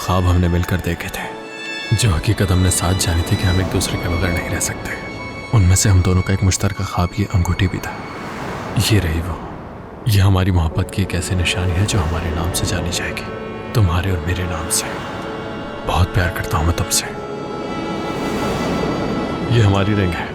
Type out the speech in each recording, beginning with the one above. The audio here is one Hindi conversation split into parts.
ख्वाब हमने मिलकर देखे थे, जो हकीकत हमने साथ जानी थी कि हम एक दूसरे के बगैर नहीं रह सकते, उनमें से हम दोनों का एक मुश्तरका ख्वाब ये अंगूठी भी था। ये रही वो। ये हमारी मोहब्बत की एक ऐसी निशानी है जो हमारे नाम से जानी जाएगी, तुम्हारे और मेरे नाम से। बहुत प्यार करता हूं मैं तुमसे। ये हमारी रिंग है।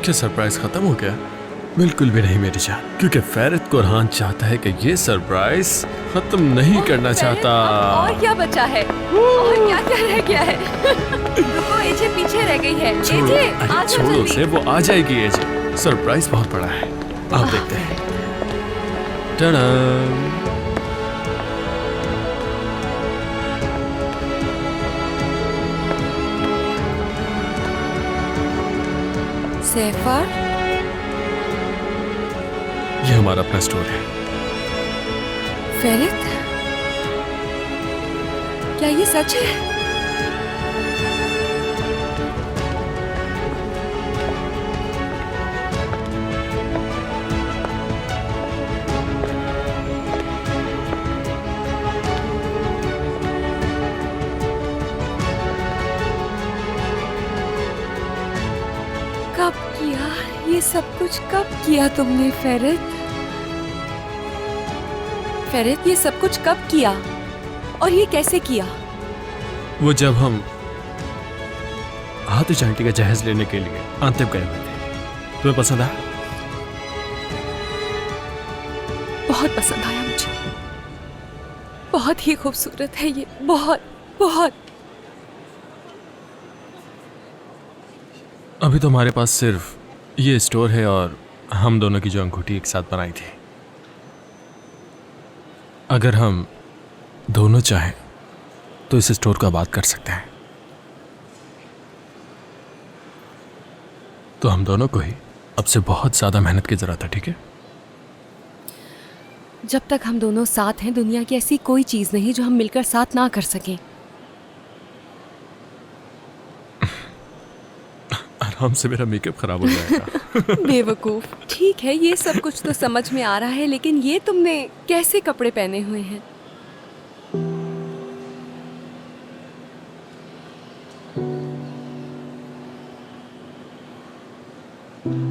क्या सरप्राइज खत्म हो गया? बिल्कुल भी नहीं मेरी जान, क्योंकि फैरिद कुरहान चाहता है कि ये सरप्राइज खत्म नहीं करना चाहता। और क्या बचा है? और क्या क्या रह गया है? रुको, एजे पीछे रह गई है। एजे, आ जाओ छोड़ो जल्दी। उसे, वो आ जाएगी। एजे, सरप्राइज बहुत बड़ा है, आप देखते हैं। टडा! सैफर, ये हमारा अपना स्टोर है। फैरिद, क्या ये सच है? कब किया ये सब कुछ? कब किया तुमने फैरिद? फैरिद, ये सब कुछ कब किया और ये कैसे किया? वो जब हम हाथी आंटी का जहेज लेने के लिए आंतिब गए हुए थे। तुम्हें पसंद आया? बहुत पसंद आया मुझे। बहुत ही खूबसूरत है ये, बहुत बहुत। अभी तो हमारे पास सिर्फ ये स्टोर है और हम दोनों की जो अंगूठी एक साथ बनाई थी। अगर हम दोनों चाहें तो इस स्टोर को आबाद कर सकते हैं। तो हम दोनों को ही अब से बहुत ज्यादा मेहनत की जरूरत है, ठीक है? जब तक हम दोनों साथ हैं, दुनिया की ऐसी कोई चीज नहीं जो हम मिलकर साथ ना कर सकें। आराम से मेरा मेकअप खराब हो जाएगा। बेवकूफ। ठीक है, ये सब कुछ तो समझ में आ रहा है, लेकिन ये तुमने कैसे कपड़े पहने हुए हैं?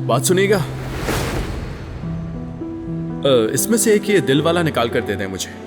बात सुनिएगा, इसमें से एक ये दिल वाला निकाल कर दे दें मुझे।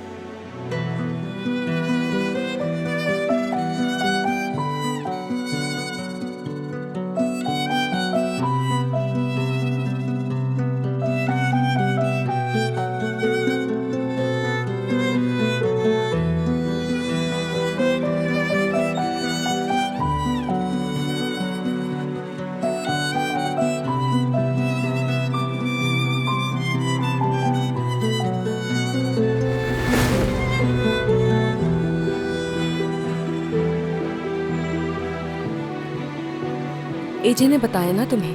एजे ने बताया ना तुम्हें?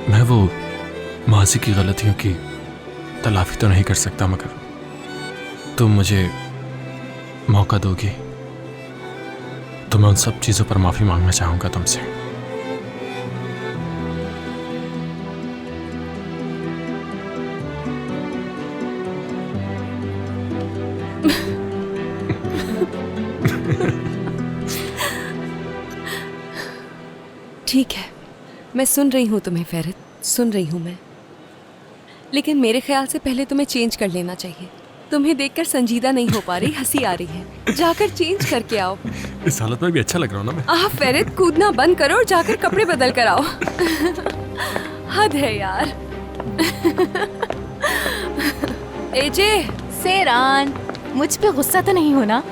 मैं वो माजी की गलतियों की तलाफी तो नहीं कर सकता, मगर तुम मुझे मौका दोगी तो मैं उन सब चीजों पर माफी मांगना चाहूंगा तुमसे। ठीक है, मैं सुन रही हूँ तुम्हें फैरिद, सुन रही हूँ मैं। लेकिन मेरे ख्याल से पहले तुम्हें चेंज कर लेना चाहिए। तुम्हें देखकर संजीदा नहीं हो पा रही, हंसी आ रही है। जाकर चेंज करके आओ। इस हालत में भी अच्छा लग रहा हूँ ना मैं? फैरिद, कूदना बंद करो और जाकर कपड़े बदल कर आओ। हद है यार। एजे, सेरान, मुझ पे गुस्सा तो नहीं होना?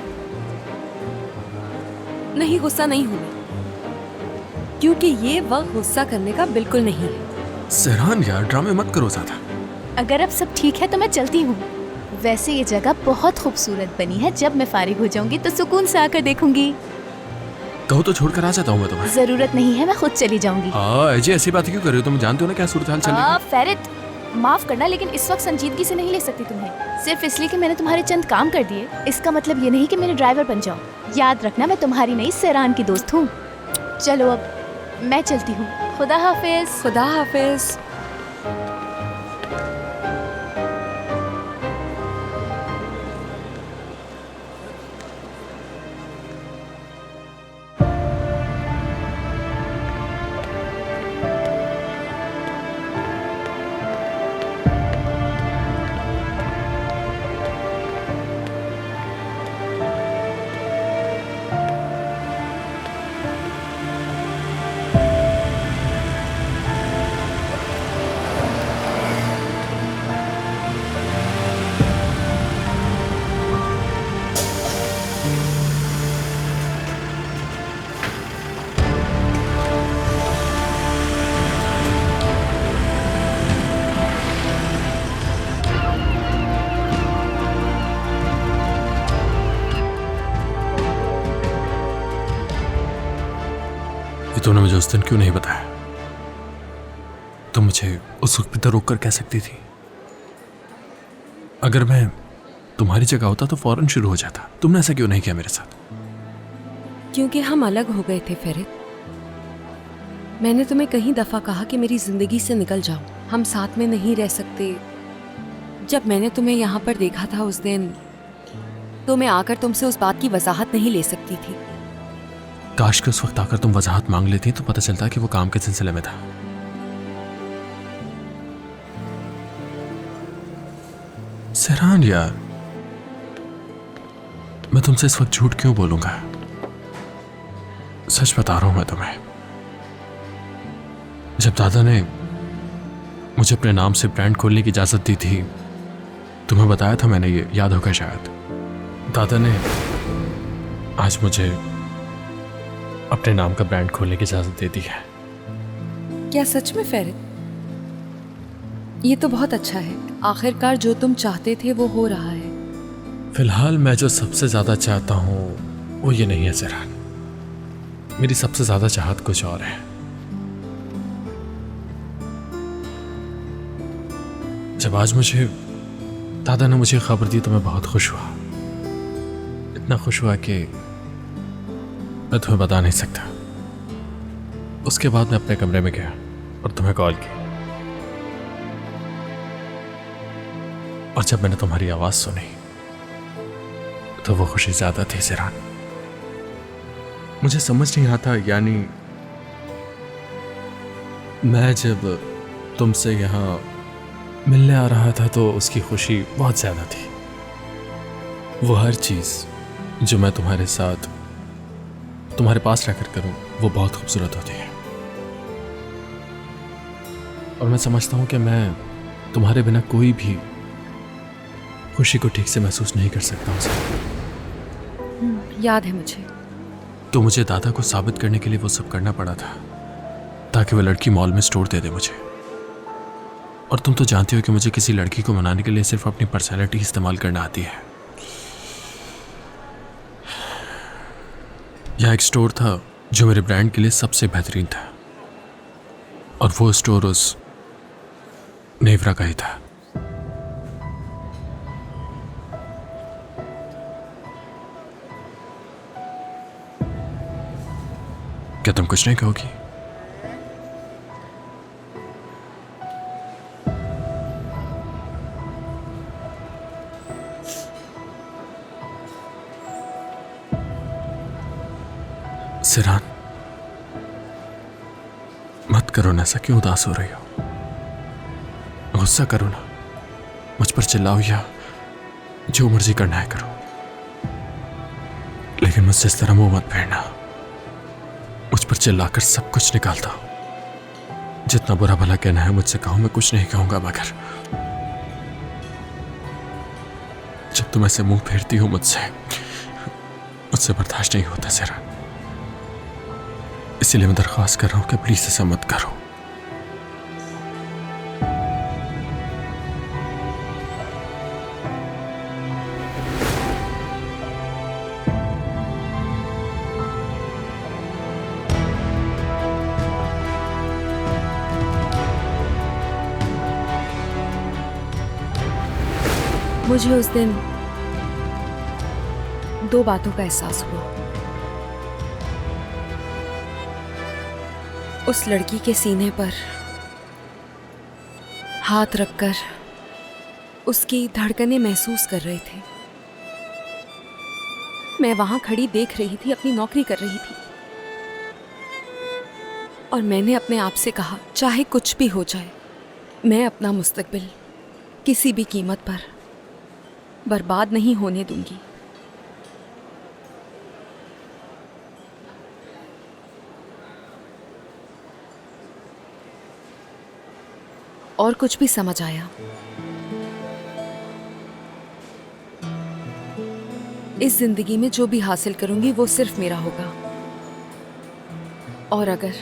नहीं, गुस्सा नहीं हूँ मैं, क्योंकि ये वक्त गुस्सा करने का बिल्कुल नहीं है। सहरान यार, ड्रामे मत करो ज्यादा। अगर अब सब ठीक है तो मैं चलती हूँ। वैसे ये जगह बहुत खूबसूरत बनी है, जब मैं फारिग हो जाऊंगी तो सुकून से आकर देखूंगी। कहो तो छोड़कर आ जाता हूँ मैं तुम्हें। जरूरत नहीं है, मैं खुद चली जाऊंगी। ऐसी बात क्यों कर रही हो? तुम जानते हो ना क्या सूरत हाल चल रही है। फैरिद, माफ करना, लेकिन इस वक्त संजीदगी से नहीं ले सकती तुम्हें, सिर्फ इसलिए कि मैंने तुम्हारे चंद काम कर दिए। इसका मतलब ये नहीं कि मेरे ड्राइवर बन जाओ। याद रखना, मैं तुम्हारी नहीं सेरान की दोस्त हूँ। चलो अब मैं चलती हूँ। खुदा हाफिज। खुदा हाफिज। तूने मुझे उस दिन क्यों नहीं बताया? तुम मुझे उस वक्त भी तो रोक कर कह सकती थी। अगर मैं तुम्हारी जगह होता तो फौरन शुरू हो जाता। तुमने ऐसा क्यों नहीं किया मेरे साथ? क्योंकि हम अलग हो गए थे फेरित। मैंने तुम्हें कई दफा कहा कि मेरी जिंदगी से निकल जाओ, हम साथ में नहीं रह सकते। जब मैंने तुम्हें यहाँ पर देखा था उस दिन, तो मैं आकर तुमसे उस बात की वजाहत नहीं ले सकती थी। काश के उस वक्त आकर तुम वजाहत मांग लेती तो पता चलता कि वो काम के सिलसिले में था। सहरान यार, मैं तुमसे इस वक्त झूठ क्यों बोलूंगा? सच बता रहा हूं मैं तुम्हें। जब दादा ने मुझे अपने नाम से ब्रांड खोलने की इजाजत दी थी, तुम्हें बताया था मैंने, ये याद होगा शायद। दादा ने आज मुझे अपने नाम का ब्रांड खोलने की इजाजत दे दी है। क्या सच में फेरित? ये तो बहुत अच्छा है। आखिरकार जो तुम चाहते थे वो हो रहा है। फिलहाल मैं जो सबसे ज्यादा चाहता हूं वो ये नहीं है सहरान। मेरी सबसे ज्यादा चाहत कुछ और है। जब आज मुझे दादा ने मुझे खबर दी तो मैं बहुत खुश हुआ। इतना खुश हुआ कि मैं तुम्हें बता नहीं सकता। उसके बाद मैं अपने कमरे में गया और तुम्हें कॉल की, और जब मैंने तुम्हारी आवाज सुनी तो वो खुशी ज्यादा थी सहरान। मुझे समझ नहीं आता, यानी मैं जब तुमसे यहां मिलने आ रहा था तो उसकी खुशी बहुत ज्यादा थी। वो हर चीज जो मैं तुम्हारे साथ तुम्हारे पास रहकर करूं वो बहुत खूबसूरत होती है। और मैं समझता हूं कि मैं तुम्हारे बिना कोई भी खुशी को ठीक से महसूस नहीं कर सकता हूं। याद है मुझे। तो मुझे दादा को साबित करने के लिए वो सब करना पड़ा था ताकि वो लड़की मॉल में स्टोर दे दे मुझे। और तुम तो जानती हो कि मुझे किसी लड़की को मनाने के लिए सिर्फ अपनी पर्सनैलिटी इस्तेमाल करना आती है। यह एक स्टोर था जो मेरे ब्रांड के लिए सबसे बेहतरीन था, और वो स्टोर उस नेवरा का ही था। क्या तुम कुछ नहीं कहोगी? सिरान, मत करो ना, ऐसा क्यों उदास हो रही हो? गुस्सा करो ना, मुझ पर चिल्लाओ या जो मर्जी करना है करो, लेकिन मुझसे इस तरह मुंह मत फेरना। मुझ पर चिल्लाकर सब कुछ निकालता हूं। जितना बुरा भला कहना है मुझसे कहो, मैं कुछ नहीं कहूंगा, मगर जब तुम ऐसे मुंह फेरती हो मुझसे बर्दाश्त नहीं होता सिरान। इसीलिए मैं दरख्वास्त कर रहा हूं कि प्लीज ऐसा मत करो। मुझे उस दिन दो बातों का एहसास हुआ। उस लड़की के सीने पर हाथ रखकर उसकी धड़कनें महसूस कर रहे थे। मैं वहां खड़ी देख रही थी, अपनी नौकरी कर रही थी, और मैंने अपने आप से कहा, चाहे कुछ भी हो जाए, मैं अपना मुस्तकबिल किसी भी कीमत पर बर्बाद नहीं होने दूंगी। और कुछ भी समझ आया। इस जिंदगी में जो भी हासिल करूंगी वो सिर्फ मेरा होगा, और अगर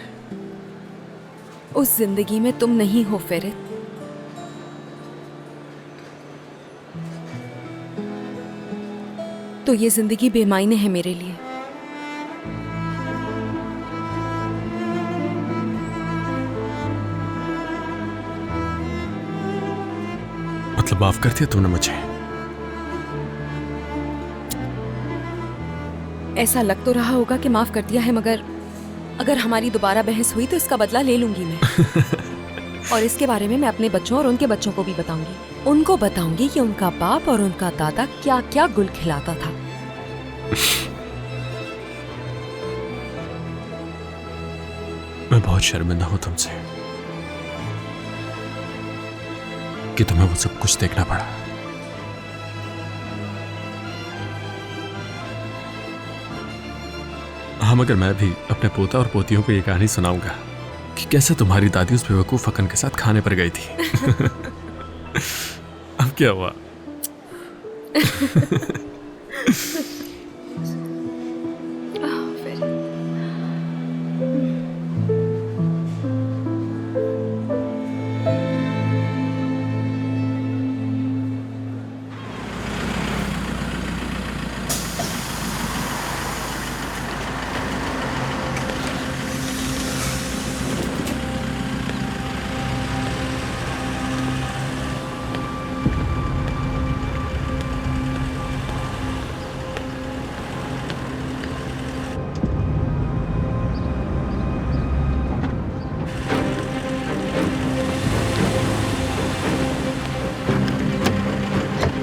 उस जिंदगी में तुम नहीं हो फेरित, तो ये जिंदगी बेमायने है मेरे लिए। मतलब माफ कर दिया तूने मुझे? ऐसा लग तो रहा होगा कि माफ कर दिया है, मगर अगर हमारी दोबारा बहस हुई तो इसका बदला ले लूंगी मैं। और इसके बारे में मैं अपने बच्चों और उनके बच्चों को भी बताऊंगी। उनको बताऊंगी कि उनका बाप और उनका दादा क्या क्या गुल खिलाता था। मैं बहुत शर्मिंदा हूं तुमसे कि तुम्हें वो सब कुछ देखना पड़ा। हाँ, मगर मैं भी अपने पोता और पोतियों को ये कहानी सुनाऊंगा कि कैसे तुम्हारी दादी उस बेवकूफ फकन के साथ खाने पर गई थी। अब क्या हुआ?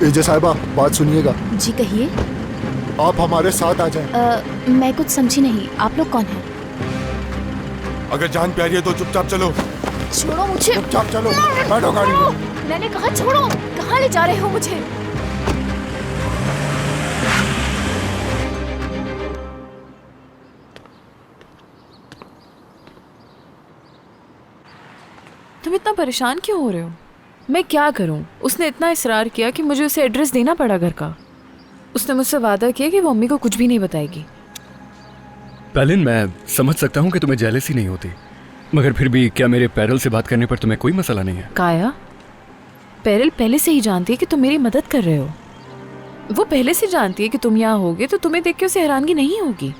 एजे साहिबा, बात सुनिएगा। जी कहिए। आप हमारे साथ आ जाएं। मैं कुछ समझी नहीं, आप लोग कौन हैं? अगर जान प्यारी है तो चुपचाप चलो। छोड़ो मुझे। चुपचाप चलो, बैठो गाड़ी में। मैंने कहा छोड़ो। कहाँ ले जा रहे हो मुझे? तुम इतना परेशान क्यों हो रहे हो? मैं क्या करूं? उसने इतना इसरार किया कि मुझे उसे एड्रेस देना पड़ा घर का। उसने मुझसे वादा किया कि वो मम्मी को कुछ भी नहीं बताएगी। पेलिन, मैं समझ सकता हूँ कि तुम्हें जेलसी नहीं होती, मगर फिर भी क्या मेरे पैरल से बात करने पर तुम्हें कोई मसला नहीं है? काया, पैरल पहले से ही जानती है कि तुम मेरी मदद कर रहे हो। वो पहले से जानती है कि तुम यहाँ होगे तो तुम्हें देख के उसे हैरानगी नहीं होगी।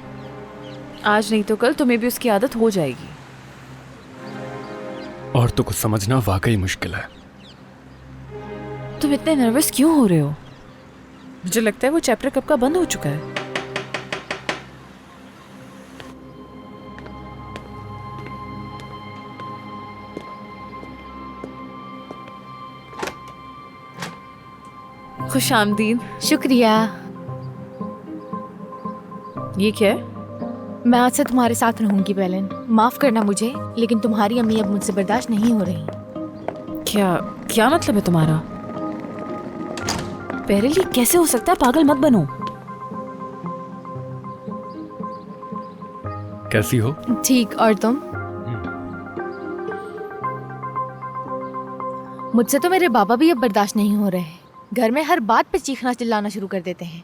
आज नहीं तो कल तुम्हें भी उसकी आदत हो जाएगी। और तो कुछ समझना वाकई मुश्किल है। तुम इतने नर्वस क्यों हो रहे हो? मुझे लगता है वो चैप्टर कब का बंद हो चुका है। खुश आमदीद। शुक्रिया। ये क्या है? मैं आज से तुम्हारे साथ रहूंगी पेलिन। माफ करना मुझे, लेकिन तुम्हारी अम्मी अब मुझसे बर्दाश्त नहीं हो रही। क्या क्या मतलब है तुम्हारा? पेरिल, ये कैसे हो सकता है? पागल मत बनो। कैसी हो? ठीक, और तुम? मुझसे तो मेरे बाबा भी अब बर्दाश्त नहीं हो रहे। घर में हर बात पे चीखना चिल्लाना शुरू कर देते हैं।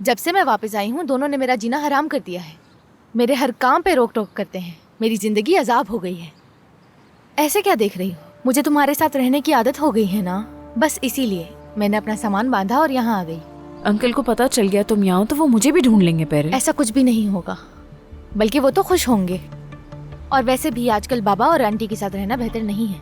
जब से मैं वापस आई हूँ दोनों ने मेरा जीना हराम कर दिया है। मेरे हर काम पे रोक टोक करते हैं। मेरी जिंदगी अजाब हो गई है। ऐसे क्या देख रही हो? मुझे तुम्हारे साथ रहने की आदत हो गई है ना, बस इसीलिए मैंने अपना सामान बांधा और यहाँ आ गई। अंकल को पता चल गया तुम यहाँ हो तो वो मुझे भी ढूंढ लेंगे पेरिल। ऐसा कुछ भी नहीं होगा, बल्कि वो तो खुश होंगे। और वैसे भी आजकल बाबा और आंटी के साथ रहना बेहतर नहीं है।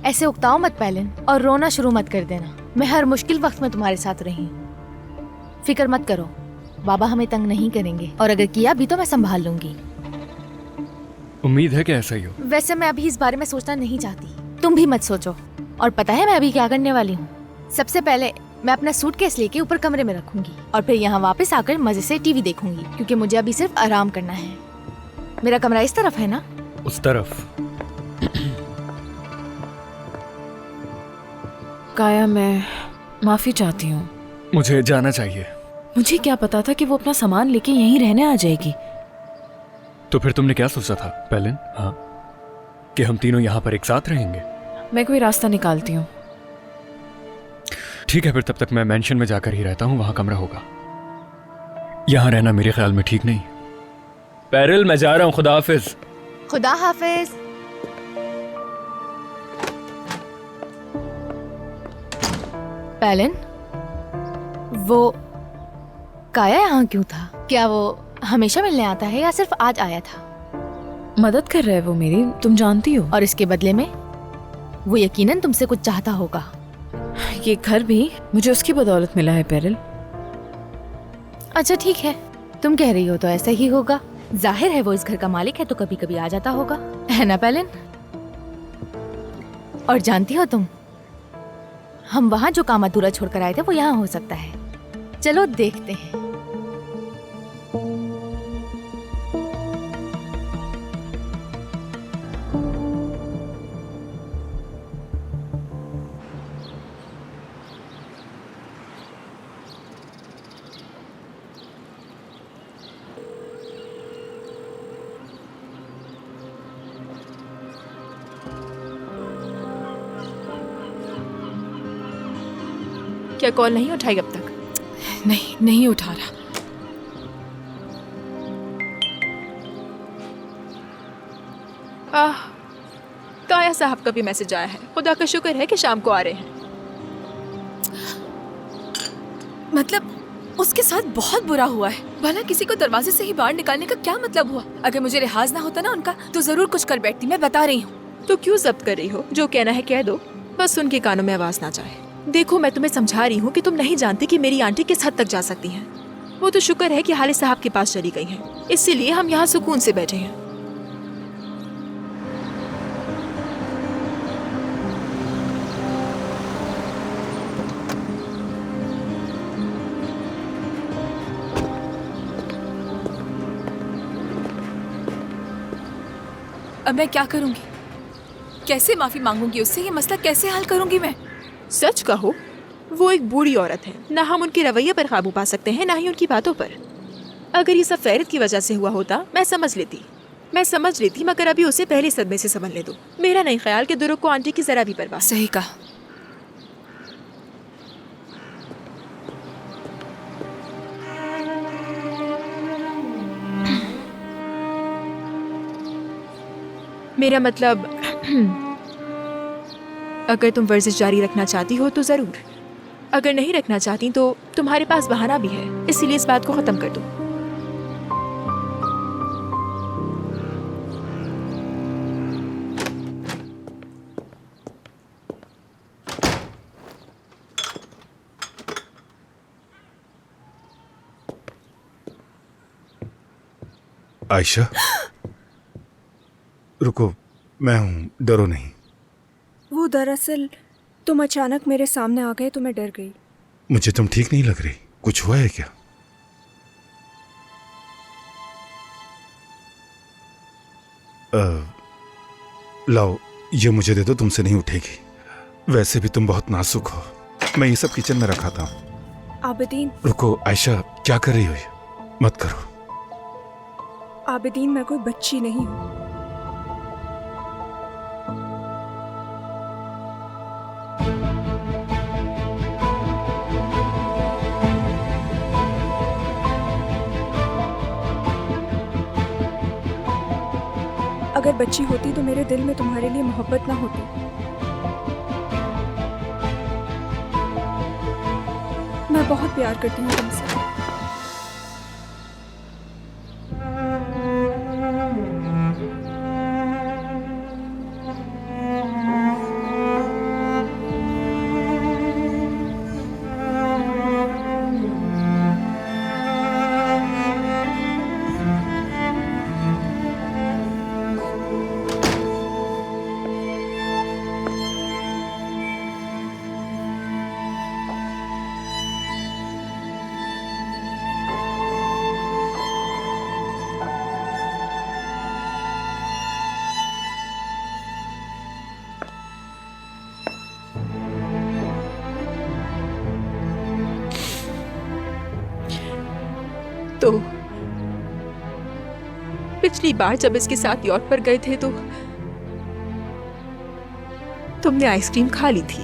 ऐसे उकताओ मत पेलिन, और रोना शुरू मत कर देना। मैं हर मुश्किल वक्त में तुम्हारे साथ रही हूँ। फिक्र मत करो, बाबा हमें तंग नहीं करेंगे, और अगर किया भी तो मैं संभाल लूंगी। उम्मीद है कि ऐसा ही हो। वैसे मैं अभी इस बारे में सोचना नहीं चाहती, तुम भी मत सोचो। और पता है मैं अभी क्या करने वाली हूँ? सबसे पहले मैं अपना सूटकेस लेके ऊपर कमरे में रखूंगी और फिर यहाँ वापस आकर मजे से टीवी देखूंगी, क्योंकि मुझे अभी सिर्फ आराम करना है। मेरा कमरा इस तरफ है ना? उस तरफ। काया, मैं माफी चाहती हूँ। मुझे जाना चाहिए। मुझे क्या पता था कि वो अपना सामान लेके यहीं रहने आ जाएगी। तो फिर तुमने क्या सोचा था पेलिन? हाँ, कि हम तीनों यहाँ पर एक साथ रहेंगे? मैं कोई रास्ता निकालती हूँ। ठीक है, फिर तब तक मैं मेंशन में जाकर ही रहता हूँ, वहां कमरा होगा। यहाँ रहना मेरे ख्याल में ठीक नहीं। पेरिल, मैं जा रहा हूँ, खुदा हाफिज। खुदा हाफिज। पेलिन, वो काया यहाँ क्यों था? क्या वो हमेशा मिलने आता है या सिर्फ आज आया था? मदद कर रहा है वो मेरी, तुम जानती हो। और इसके बदले में वो यकीनन तुमसे कुछ चाहता होगा। ये घर भी मुझे उसकी बदौलत मिला है पेरिल। अच्छा ठीक है, तुम कह रही हो तो ऐसा ही होगा। जाहिर है वो इस घर का मालिक है तो कभी कभी आ जाता होगा, है ना पेलिन? और जानती हो तुम, हम वहाँ जो काम अधूरा छोड़कर आए थे वो यहाँ हो सकता है। चलो देखते हैं। क्या कॉल नहीं उठाई अब तक? नहीं उठा रहा। काया साहब का भी मैसेज आया है। खुदा का शुक्र है कि शाम को आ रहे हैं। मतलब उसके साथ बहुत बुरा हुआ है। भला किसी को दरवाजे से ही बाहर निकालने का क्या मतलब हुआ? अगर मुझे लिहाज ना होता ना उनका तो जरूर कुछ कर बैठती, मैं बता रही हूँ। तो क्यों जब्त कर रही हो? जो कहना है कह दो, बस उनके कानों में आवाज ना जाए। देखो, मैं तुम्हें समझा रही हूँ कि तुम नहीं जानती कि मेरी आंटी किस हद तक जा सकती हैं। वो तो शुक्र है कि हालिद साहब के पास चली गई हैं, इसीलिए हम यहाँ सुकून से बैठे हैं। अब मैं क्या करूँगी? कैसे माफी मांगूंगी उससे? ये मसला कैसे हल करूँगी मैं? सच कहो, वो एक बूढ़ी औरत है। ना हम उनके रवैये पर काबू पा सकते हैं, ना ही उनकी बातों पर। अगर ये सब फैरत की वजह से हुआ होता मैं समझ लेती, मगर अभी उसे पहले सदमे से संभलने दो। मेरा नहीं ख्याल कि दुरुक को आंटी की जरा भी परवाह। सही कहा। मेरा मतलब अगर तुम वर्जिश जारी रखना चाहती हो तो जरूर, अगर नहीं रखना चाहती तो तुम्हारे पास बहाना भी है, इसीलिए इस बात को खत्म कर दो। आयशा, रुको, मैं हूं, डरो नहीं। वो दरअसल तुम अचानक मेरे सामने आ गए तो मैं डर गई। मुझे तुम ठीक नहीं लग रही, कुछ हुआ है क्या? लाओ, ये मुझे दे दो, तुमसे नहीं उठेगी। वैसे भी तुम बहुत नाजुक हो। मैं ये सब किचन में रखा था। आबिदीन। रुको आयशा, क्या कर रही हो? ये मत करो। आबिदीन, मैं कोई बच्ची नहीं हूँ। अगर बच्ची होती तो मेरे दिल में तुम्हारे लिए मोहब्बत ना होती। मैं बहुत प्यार करती हूँ तुमसे। तो पिछली बार जब इसके साथ यॉट पर गए थे तो तुमने आइसक्रीम खा ली थी।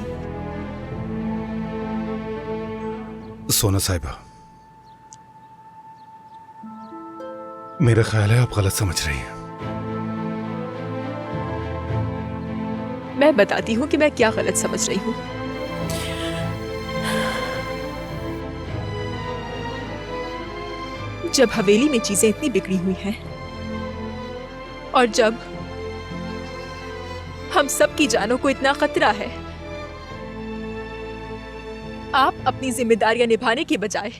सोना साहिबा, मेरा ख्याल है आप गलत समझ रही हैं। मैं बताती हूँ कि मैं क्या गलत समझ रही हूँ। जब हवेली में चीजें इतनी बिगड़ी हुई हैं और जब हम सब की जानों को इतना खतरा है, आप अपनी जिम्मेदारियां निभाने के बजाय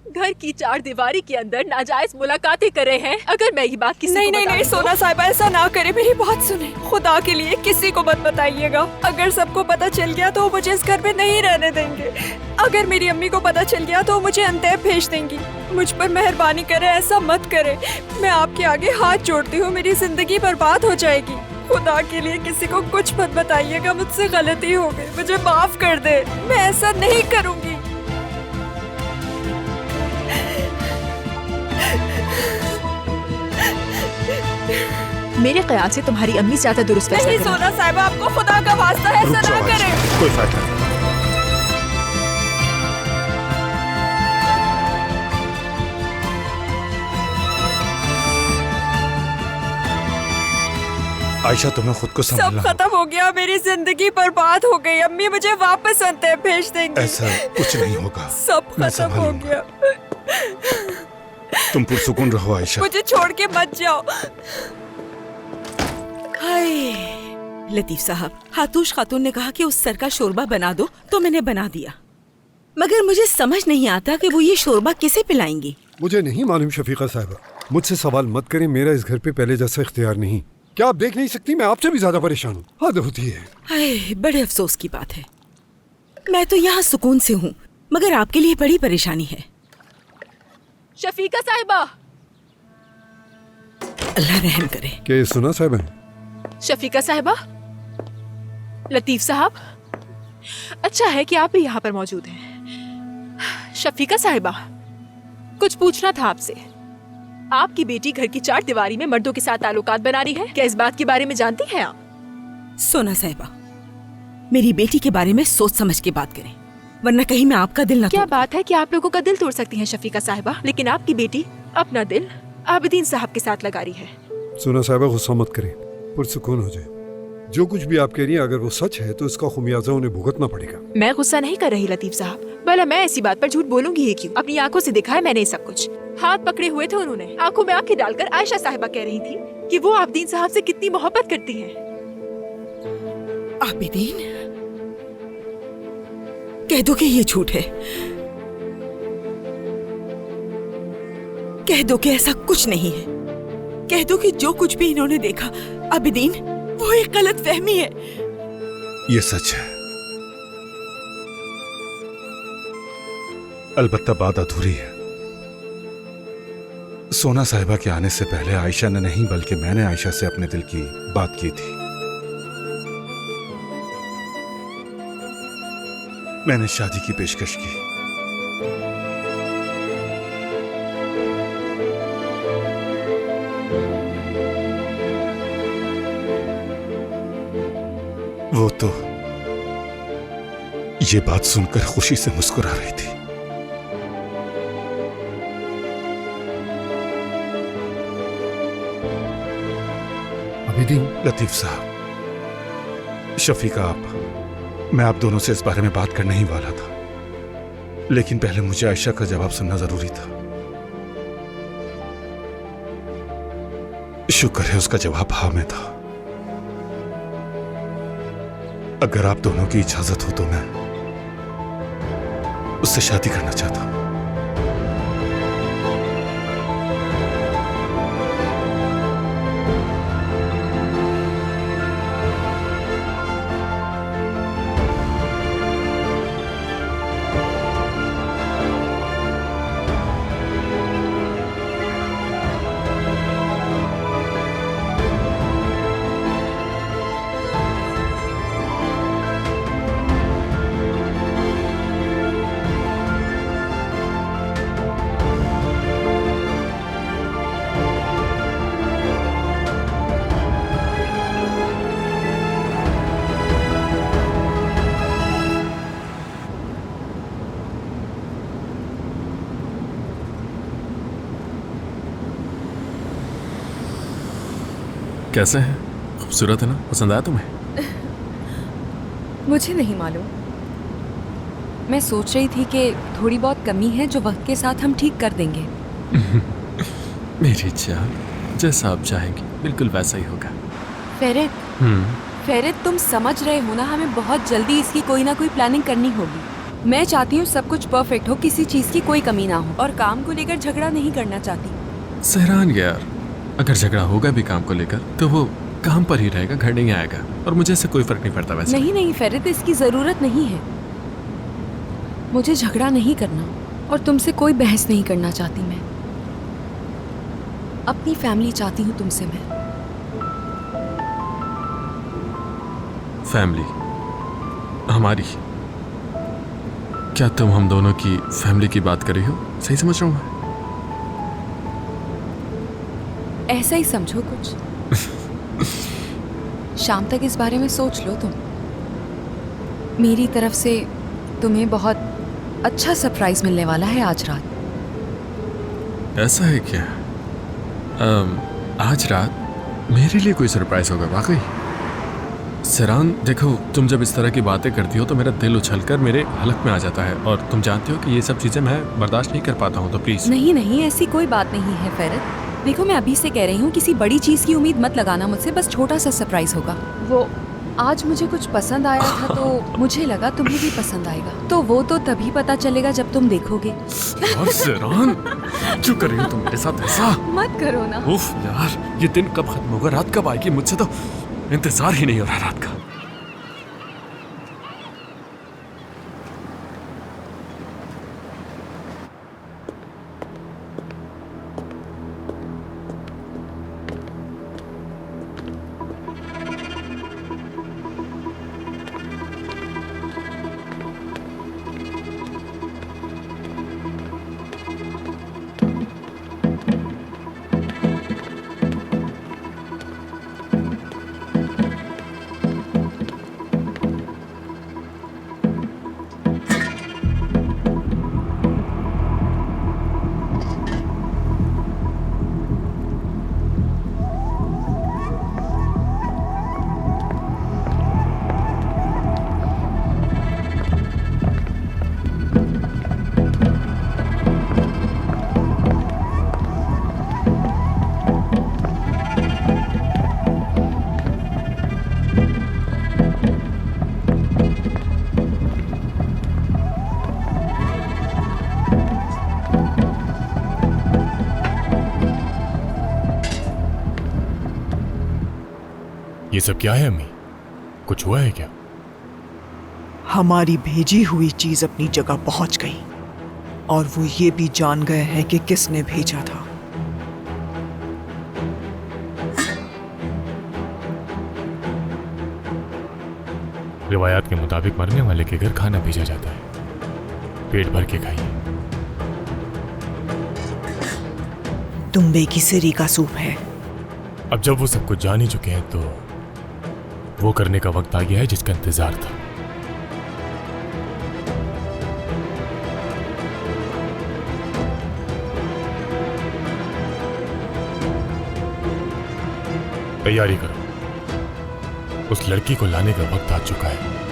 घर की चार दीवारी के अंदर नाजायज मुलाकातें कर रहे हैं। अगर मैं ये बात किसी नहीं को नहीं बता नहीं दूं तो- सोना साहिबा, ऐसा ना करे, मेरी बात सुने। खुदा के लिए किसी को मत बताइएगा। अगर सबको पता चल गया तो वो मुझे इस घर में नहीं रहने देंगे। अगर मेरी अम्मी को पता चल गया तो वो मुझे अंतैब भेज देंगी। मुझ पर मेहरबानी करे, ऐसा मत करे। मैं आपके आगे हाथ जोड़ती हूँ, मेरी जिंदगी बर्बाद हो जाएगी। खुदा के लिए किसी को कुछ मत बताइएगा। मुझसे गलती हो गई, मुझे माफ कर दे। मैं ऐसा नहीं करूँगी। मेरे ख्याल से तुम्हारी अम्मी ज्यादा दुरुस्त फैसला नहीं करेंगी। सोना साहिबा, आपको खुदा का वास्ता है, रुक ऐसा जाओ ना आयशा, करें। कोई फायदा नहीं। आयशा, तुम्हें खुद को सब संभालना होगा। खत्म हो गया, मेरी जिंदगी बर्बाद हो गई। अम्मी मुझे वापस अंतैब भेज देंगी। ऐसा कुछ नहीं होगा। सब मैं खत्म हो संभालूंगा। गया। तुम पुरसुकून रहो आयशा। मुझे छोड़ के मत जाओ। हाय लतीफ साहब, हातूश खातून ने कहा कि उस सर का शोरबा बना दो, तो मैंने बना दिया। मगर मुझे समझ नहीं आता कि वो ये शोरबा किसे पिलाएंगी। मुझे नहीं मालूम शफीका साहिबा, मुझसे सवाल मत करें। मेरा इस घर पे पहले जैसा इख्तियार नहीं। क्या आप देख नहीं सकती? मैं आपसे भी ज्यादा परेशान हूँ। हद होती है। हाय, बड़े अफसोस की बात है। मैं तो यहाँ सुकून से हूँ, मगर आपके लिए बड़ी परेशानी है। शफीका साहिबा, अल्लाह रहम करे। क्या ये सुना साहिबा? शफीका साहिबा, लतीफ साहब, अच्छा है कि आप भी यहाँ पर मौजूद हैं। शफीका साहिबा, कुछ पूछना था आपसे। आपकी बेटी घर की चार दीवारी में मर्दों के साथ ताल्लुकात बना रही है, क्या इस बात के बारे में जानती हैं आप? सोना साहिबा, मेरी बेटी के बारे में सोच समझ के बात करें, वरना कहीं मैं आपका दिल न क्या बात है कि आप लोगों का दिल तोड़ सकती हैं शफीका साहिबा, लेकिन आपकी बेटी अपना दिल आबिदीन साहब के साथ लगा रही है। सुना साहिबा, गुस्सा मत करें, पुरसुकून हो जाए। जो कुछ भी आप कह रही हैं, अगर वो सच है तो इसका खुमियाजा उन्हें भुगतना पड़ेगा। मैं गुस्सा नहीं कर रही लतीफ साहब, भला मैं ऐसी बात पर झूठ बोलूंगी ही क्यों? अपनी आंखों से देखा है मैंने ये सब कुछ। हाथ पकड़े हुए थे उन्होंने, आंखों में आंखें डालकर आयशा साहिबा कह रही थी कि वो आबिदीन साहब से कितनी मोहब्बत करती हैं। आबिदीन, कह दो कि ये झूठ है। कह दो कि ऐसा कुछ नहीं है। कह दो कि जो कुछ भी इन्होंने देखा आबिदीन, वो एक गलत फहमी है। ये सच है, अलबत्ता बात अधूरी है। सोना साहिबा के आने से पहले आयशा ने नहीं बल्कि मैंने आयशा से अपने दिल की बात की थी। मैंने शादी की पेशकश की। वो तो ये बात सुनकर खुशी से मुस्कुरा रही थी। आबिदीन, लतीफ साहब, शफीका आप, मैं आप दोनों से इस बारे में बात करने ही वाला था, लेकिन पहले मुझे आयशा का जवाब सुनना जरूरी था। शुक्र है उसका जवाब हाँ में था। अगर आप दोनों की इजाजत हो तो मैं उससे शादी करना चाहता हूं। कैसे है? खूबसूरत है ना? पसंद आया तुम्हें? मुझे नहीं मालूम। मैं सोच रही थी कि थोड़ी बहुत कमी है जो वक्त के साथ हम ठीक कर देंगे। मेरी जान, जैसा आप चाहेंगी बिल्कुल वैसा ही होगा। फेरित, फेरित तुम समझ रहे हो ना, हमें बहुत जल्दी इसकी कोई ना कोई प्लानिंग करनी होगी। मैं चाहती हूँ सब कुछ परफेक्ट हो, किसी चीज की कोई कमी ना हो, और काम को लेकर झगड़ा नहीं करना चाहती। सहरान यार, अगर झगड़ा होगा भी काम को लेकर तो वो काम पर ही रहेगा, घर नहीं आएगा, और मुझे इससे कोई फर्क नहीं पड़ता वैसे। नहीं नहीं फेरित, इसकी जरूरत नहीं है। मुझे झगड़ा नहीं करना और तुमसे कोई बहस नहीं करना चाहती। मैं अपनी फैमिली चाहती हूँ तुमसे। मैं फैमिली हमारी? क्या तुम हम दोनों की फैमिली की बात कर रही हो? सही समझ रहा हूँ मैं? ऐसा ही समझो कुछ। शाम तक इस बारे में सोच लो तुम। मेरी तरफ से तुम्हें बहुत अच्छा सरप्राइज मिलने वाला है आज रात। ऐसा है क्या? आज रात मेरे लिए कोई सरप्राइज होगा वाकई? सहरान देखो, तुम जब इस तरह की बातें करती हो तो मेरा दिल उछलकर मेरे हलक में आ जाता है, और तुम जानती हो कि ये सब चीजें मैं बर्दाश्त नहीं कर पाता हूँ, तो प्लीज। नहीं नहीं, ऐसी कोई बात नहीं है फेरित। देखो, मैं अभी से कह रही हूँ, किसी बड़ी चीज की उम्मीद मत लगाना मुझसे, बस छोटा सा सरप्राइज होगा। वो आज मुझे कुछ पसंद आया था तो मुझे लगा तुम्हें भी पसंद आएगा, तो वो तो तभी पता चलेगा जब तुम देखोगे। यार सहरान, क्यों कर रही हो तुम मेरे साथ ऐसा? मत करो ना। उफ यार, ये दिन कब खत्म होगा? रात कब आएगी? मुझसे तो इंतजार ही नहीं हो रहा रात का। ये सब क्या है अम्मी? कुछ हुआ है क्या? हमारी भेजी हुई चीज अपनी जगह पहुंच गई, और वो ये भी जान गए हैं कि किसने भेजा था। रिवायात के मुताबिक मरने वाले के घर खाना भेजा जाता है, पेट भर के खाइए। तुम्बे की सिरी का सूप है। अब जब वो सब कुछ जान ही चुके हैं तो वो करने का वक्त आ गया है जिसका इंतजार था। तैयारी करो, उस लड़की को लाने का वक्त आ चुका है।